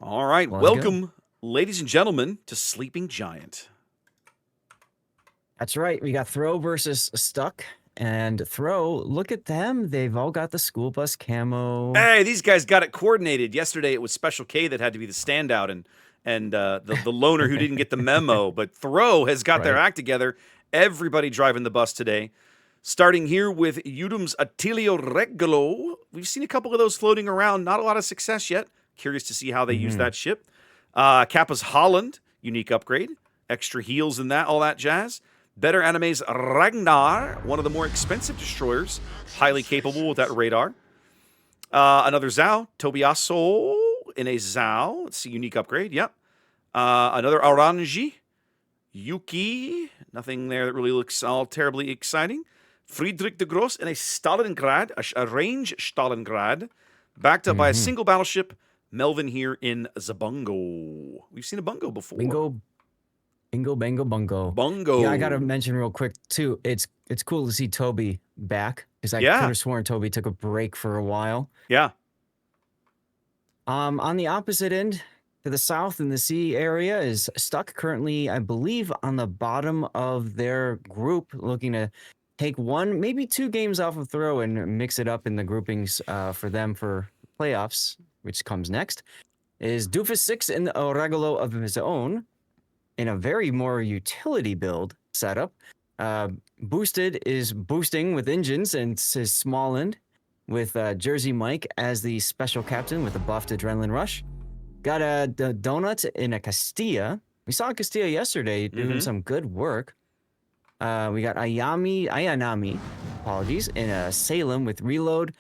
All right, Let's welcome, ladies and gentlemen, to Sleeping Giant. That's right. We got Throw versus Stuck. And Throw, look at them. They've all got the school bus camo. Hey, these guys got it coordinated. Yesterday it was Special K that had to be the standout and the loner who didn't get the memo. But Throw has got their Right. act together. Everybody driving the bus today. Starting here with Udum's Attilio Regolo. We've seen a couple of those floating around. Not a lot of success yet. Curious to see how they use that ship. Kappa's Holland, unique upgrade. Extra heals and that, all that jazz. Better Anime's Ragnar, one of the more expensive destroyers. Highly capable with that radar. Another Zhao, Tobiaso in a Zhao. Let's see, unique upgrade. Yep. Another Oranji, Yuki. Nothing there that really looks all terribly exciting. Friedrich de Gross in a Stalingrad, a range Stalingrad. Backed up by a single battleship. Melvin here in Zabungo. We've seen a bungo before. Bingo, bango, bungo. Bungo. Yeah, I got to mention real quick, too. It's cool to see Toby back. Because I could have sworn Toby took a break for a while. Yeah. On the opposite end, to the south in the sea area, is Stuck currently, I believe, on the bottom of their group, looking to take one, maybe two games off of Throw and mix it up in the groupings for them for playoffs, which comes next. Is Doofus 6 in a Regalo of his own, in a very more utility build setup. Boosted is boosting with engines and says Smallland with Jersey Mike as the special captain with a buffed Adrenaline Rush. Got a Donut in a Castilla. We saw Castilla yesterday doing some good work. We got Ayanami, apologies, in a Salem with Reload.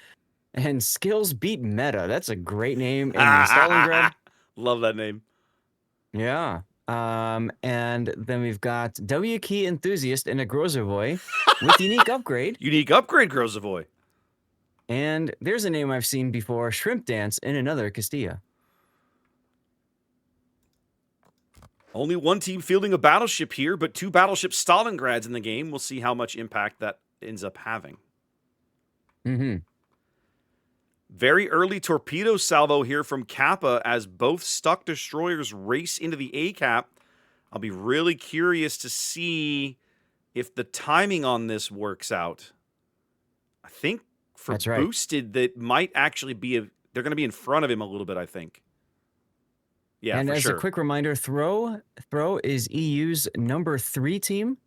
And Skills Beat Meta. That's a great name. In the Stalingrad. Love that name. Yeah. And then we've got W Key Enthusiast in a Grozovoy with unique upgrade. Unique upgrade, Grozovoy. And there's a name I've seen before, Shrimp Dance in another Castilla. Only one team fielding a battleship here, but two battleship Stalingrads in the game. We'll see how much impact that ends up having. Very early torpedo salvo here from Kappa as both Stuck destroyers race into the A-cap. I'll be really curious to see if the timing on this works out. I think for Boosted, that might actually be they're going to be in front of him a little bit, I think. Yeah, and for as a quick reminder, Throw is EU's number 3 team,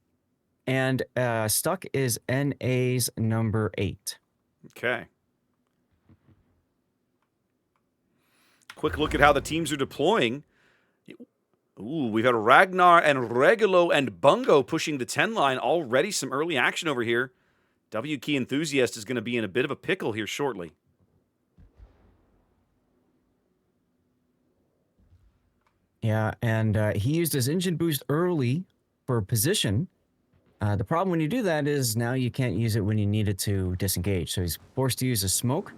and Stuck is NA's number 8. Okay. Quick look at how the teams are deploying. Ooh, we've got Ragnar and Regalo and Bungo pushing the 10 line. Already some early action over here. W Key Enthusiast is going to be in a bit of a pickle here shortly. Yeah, and he used his engine boost early for position. The problem when you do that is now you can't use it when you need it to disengage. So he's forced to use a smoke.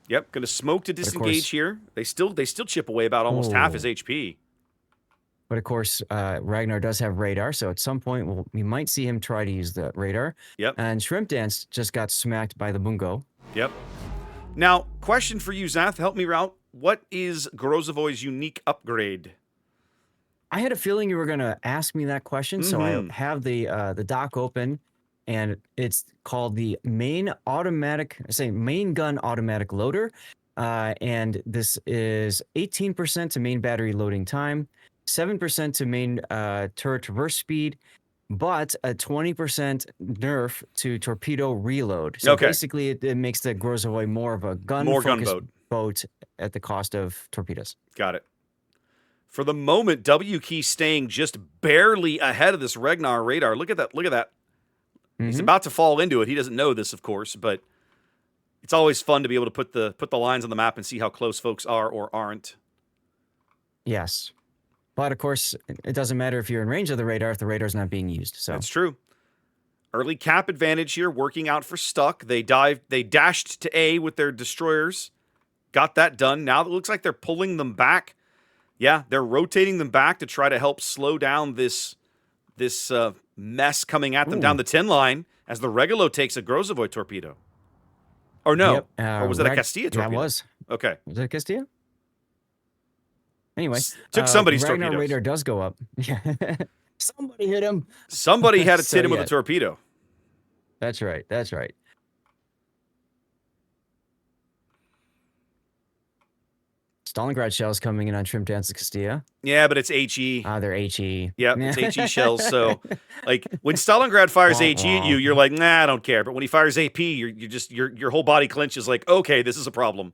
Yep, going to smoke to disengage here. They still chip away about almost half his HP. But of course, Ragnar does have radar, so at some point we might see him try to use the radar. Yep. And Shrimp Dance just got smacked by the Bungo. Yep. Now, question for you, Zath. Help me out. What is Grozovoy's unique upgrade? I had a feeling you were going to ask me that question, so I have the dock open. And it's called the main gun automatic loader. And this is 18% to main battery loading time, 7% to main turret traverse speed, but a 20% nerf to torpedo reload. So basically it makes the Grozovoy more of a gunfocused boat at the cost of torpedoes. Got it. For the moment, W Key staying just barely ahead of this Ragnar radar. Look at that. Look at that. He's about to fall into it. He doesn't know this, of course, but it's always fun to be able to put the lines on the map and see how close folks are or aren't. Yes. But, of course, it doesn't matter if you're in range of the radar if the radar's not being used. So that's true. Early cap advantage here, working out for Stuck. They dashed to A with their destroyers. Got that done. Now it looks like they're pulling them back. Yeah, they're rotating them back to try to help slow down this mess coming at them down the 10 line as the Regalo takes a Grozovoy torpedo. Or no. Or was it a Castilla torpedo? That was. Okay. Was it a Castilla? Anyway, Took the somebody's Ragnar torpedoes. radar does go up. Yeah. Somebody hit him. Somebody had to So, hit him with yeah. a torpedo. That's right. That's right. Stalingrad shells coming in on Shrimp Dance Castilla. Yeah, but it's HE. They're HE. Yep, it's HE shells. So, like, when Stalingrad fires Wah, HE at wah. you, you're like, nah, I don't care. But when he fires AP, you're just your whole body clenches like, okay, this is a problem.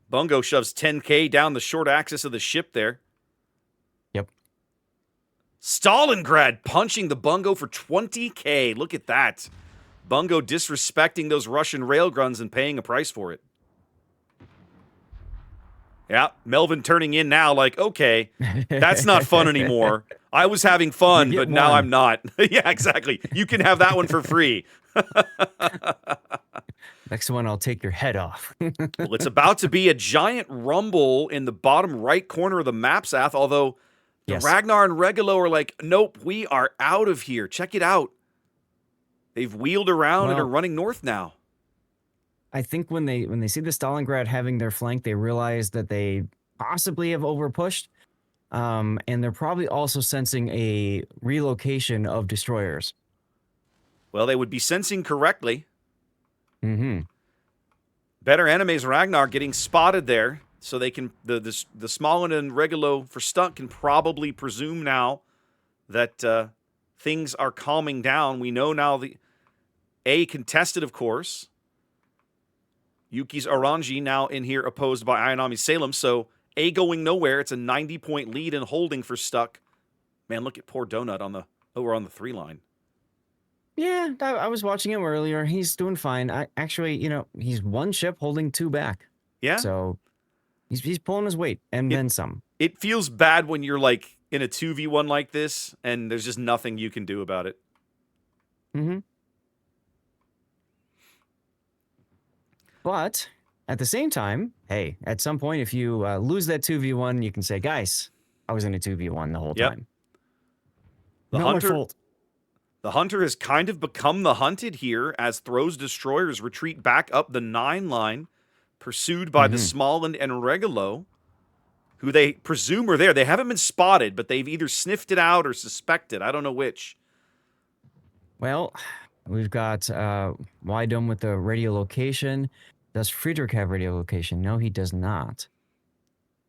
Bungo shoves 10K down the short axis of the ship there. Yep. Stalingrad punching the Bungo for 20K. Look at that. Bungo disrespecting those Russian railguns and paying a price for it. Yeah, Melvin turning in now like, okay, that's not fun anymore. I was having fun, but now I'm not. Yeah, exactly. You can have that one for free. Next one, I'll take your head off. Well, it's about to be a giant rumble in the bottom right corner of the map, Sath, although the Yes. Ragnar and Regalo are like, nope, we are out of here. Check it out. They've wheeled around and are running north now. I think when they see the Stalingrad having their flank, they realize that they possibly have overpushed, and they're probably also sensing a relocation of destroyers. Well, they would be sensing correctly. Mm-hmm. Better enemies, Ragnar getting spotted there, so they can the Smollin and Regalo for Stunt can probably presume now that things are calming down. We know now the A contested, of course. Yuki's Oranji now in here opposed by Ayanami Salem, so A going nowhere. It's a 90-point lead and holding for Stuck. Man, look at poor Donut on the over on the 3 line. Yeah, I was watching him earlier. He's doing fine. Actually, he's one ship holding 2 back. Yeah. So he's pulling his weight and then some. It feels bad when you're like in a 2v1 like this and there's just nothing you can do about it. Mm-hmm. But at the same time, hey, at some point, if you lose that 2v1, you can say, guys, I was in a 2v1 the whole time. Not my fault. The Hunter has kind of become the hunted here as Throw's destroyers retreat back up the 9 line, pursued by the Smollin and Regalo, who they presume are there. They haven't been spotted, but they've either sniffed it out or suspected. I don't know which. Well, we've got Wydom with the radio location. Does Friedrich have radio location? No, he does not.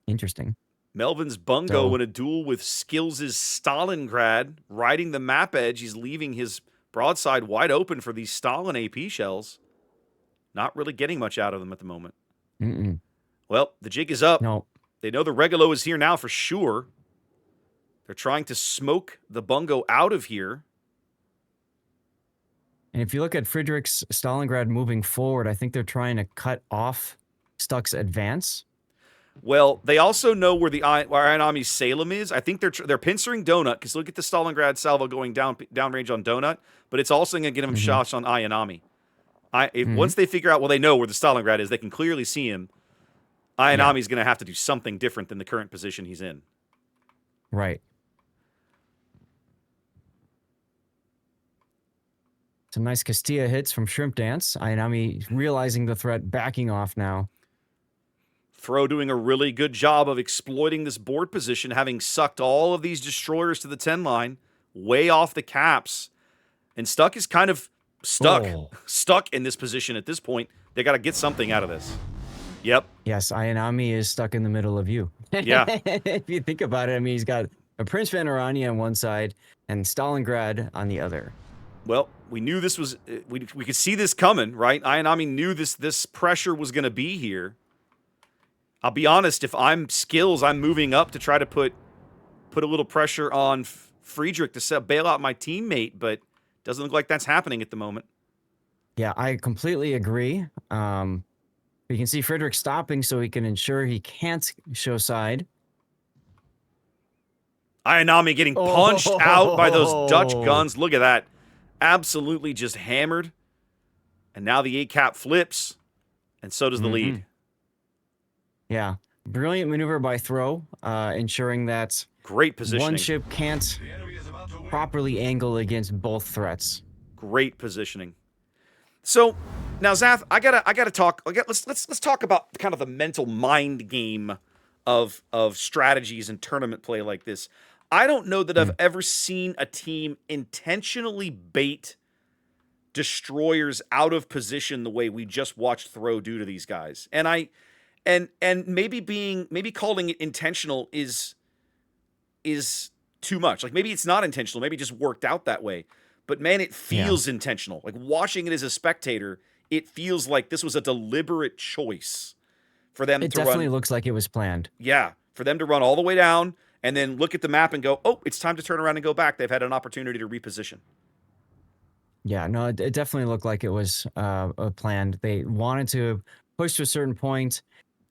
Interesting. Melvin's Bungo in a duel with Skills' Stalingrad, riding the map edge. He's leaving his broadside wide open for these Stalin AP shells. Not really getting much out of them at the moment. Mm-mm. Well, the jig is up. No. They know the Regalo is here now for sure. They're trying to smoke the Bungo out of here. And if you look at Friedrich's Stalingrad moving forward, I think they're trying to cut off Stuck's advance. Well, they also know where the Ayanami Salem is. I think they're pincering Donut because look at the Stalingrad salvo going downrange on Donut, but it's also going to get him shots on Ayanami. Once they figure out, well, they know where the Stalingrad is, they can clearly see him. Ayanami's going to have to do something different than the current position he's in. Right. Some nice Castilla hits from Shrimp Dance. Ayanami realizing the threat, backing off now. Throw doing a really good job of exploiting this board position, having sucked all of these destroyers to the 10 line, way off the caps. And Stuck is kind of stuck in this position at this point. They got to get something out of this. Yep. Yes, Ayanami is stuck in the middle of you. Yeah. If you think about it, I mean, he's got a Prince Van Oranje on one side and Stalingrad on the other. Well, we knew this was, we could see this coming, right? Ayanami knew this pressure was going to be here. I'll be honest, if I'm Skills, I'm moving up to try to put a little pressure on Friedrich to bail out my teammate, but doesn't look like that's happening at the moment. Yeah, I completely agree. You can see Friedrich stopping so he can ensure he can't show side. Ayanami getting punched out by those Dutch guns. Look at that. Absolutely just hammered. And now the A-cap flips, and so does the lead. Yeah. Brilliant maneuver by Throw, ensuring that great positioning. One ship can't properly angle against both threats. Great positioning. So, Now, Zath, I gotta talk. Let's talk about kind of the mental mind game of strategies and tournament play like this. I don't know that I've ever seen a team intentionally bait destroyers out of position the way we just watched Throw do to these guys. And maybe calling it intentional is too much. Like maybe it's not intentional. Maybe it just worked out that way. But man, it feels intentional. Like watching it as a spectator, it feels like this was a deliberate choice for them to run. It definitely looks like it was planned. Yeah, for them to run all the way down and then look at the map and go, oh, it's time to turn around and go back. They've had an opportunity to reposition. Yeah, no, it definitely looked like it was planned. They wanted to push to a certain point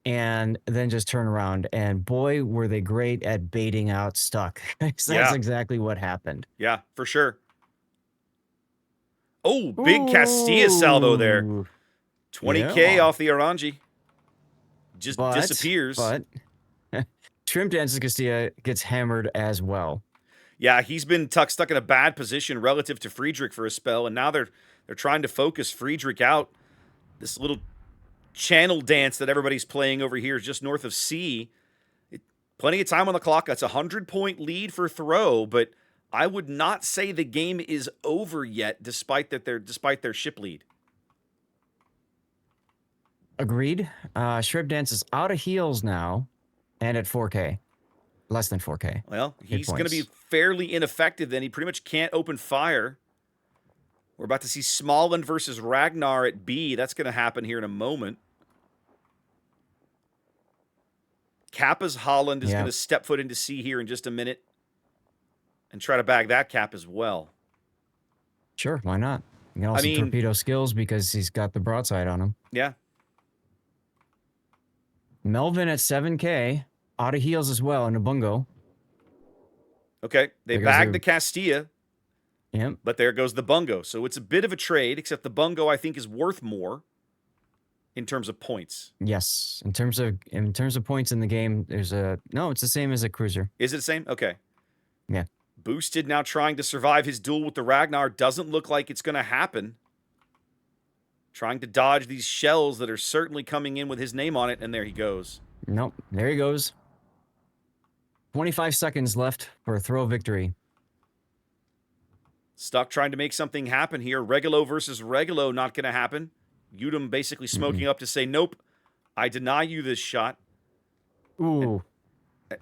and then just turn around. And boy, were they great at baiting out Stuck. That's exactly what happened. Yeah, for sure. Oh, big Castilla salvo there. 20K off the Orangi. Just disappears. But Shrimp Dances Castilla gets hammered as well. Yeah, he's been stuck in a bad position relative to Friedrich for a spell, and now they're trying to focus Friedrich out. This little channel dance that everybody's playing over here just north of C. Plenty of time on the clock. That's a 100-point lead for Throw, but I would not say the game is over yet, despite their ship lead. Agreed. Shrimp Dance is out of heals now, and at 4K. Less than 4K. Well, he's going to be fairly ineffective then. He pretty much can't open fire. We're about to see Smolland versus Ragnar at B. That's going to happen here in a moment. Kappa's Holland is going to step foot into C here in just a minute and try to bag that cap as well. Sure, why not? You can also torpedo skills because he's got the broadside on him. Yeah. Melvin at 7K. Out of heals as well in a bungo. Okay, they bagged the Castilla. Yep. But there goes the bungo. So it's a bit of a trade, except the bungo I think is worth more in terms of points. Yes, in terms of points in the game, it's the same as a cruiser. Is it the same? Okay. Yeah. Boosted now trying to survive his duel with the Ragnar. Doesn't look like it's going to happen. Trying to dodge these shells that are certainly coming in with his name on it, and there he goes. Nope, there he goes. 25 seconds left for a Throw victory. Stuck trying to make something happen here. Regulo versus Regulo, not going to happen. Udom basically smoking up to say, nope, I deny you this shot. Ooh.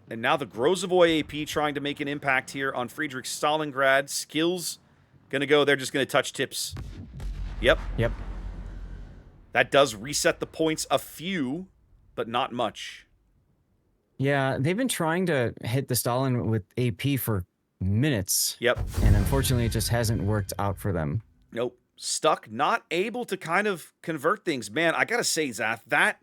And now the Grozovoy AP trying to make an impact here on Friedrich Stalingrad. Skills going to go. They're just going to touch tips. Yep. Yep. That does reset the points a few, but not much. Yeah, they've been trying to hit the Stalin with AP for minutes. Yep. And unfortunately, it just hasn't worked out for them. Nope. Stuck, not able to kind of convert things. Man, I got to say, Zath, that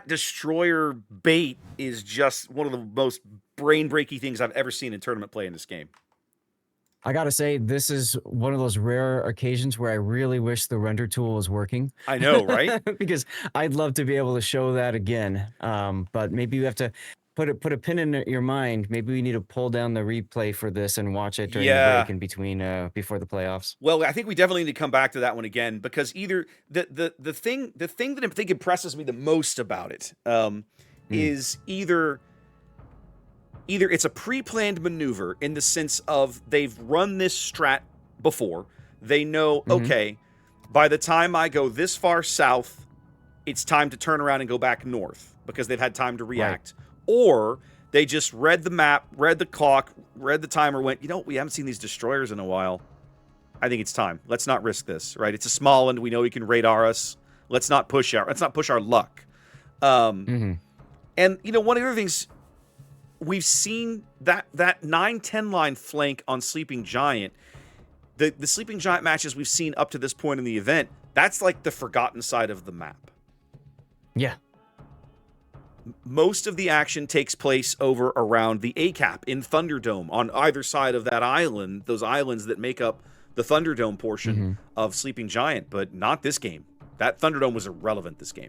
destroyer bait is just one of the most brain-breaky things I've ever seen in tournament play in this game. I gotta say, this is one of those rare occasions where I really wish the render tool was working. I know, right? Because I'd love to be able to show that again. But maybe you have to put a pin in your mind. Maybe we need to pull down the replay for this and watch it during the break in between before the playoffs. Well, I think we definitely need to come back to that one again because either the thing that I think impresses me the most about it is either it's a pre-planned maneuver in the sense of they've run this strat before. They know, okay, by the time I go this far south, it's time to turn around and go back north because they've had time to react. Right. Or they just read the map, read the clock, read the timer, went, you know, we haven't seen these destroyers in a while. I think it's time. Let's not risk this, right? It's a small and we know he can radar us. Let's not push our luck. And, you know, one of the other things, we've seen that 9-10 line flank on Sleeping Giant. The Sleeping Giant matches we've seen up to this point in the event, that's like the forgotten side of the map. Yeah. Most of the action takes place over around the A-cap in Thunderdome on either side of that island, those islands that make up the Thunderdome portion of Sleeping Giant, but not this game. That Thunderdome was irrelevant this game.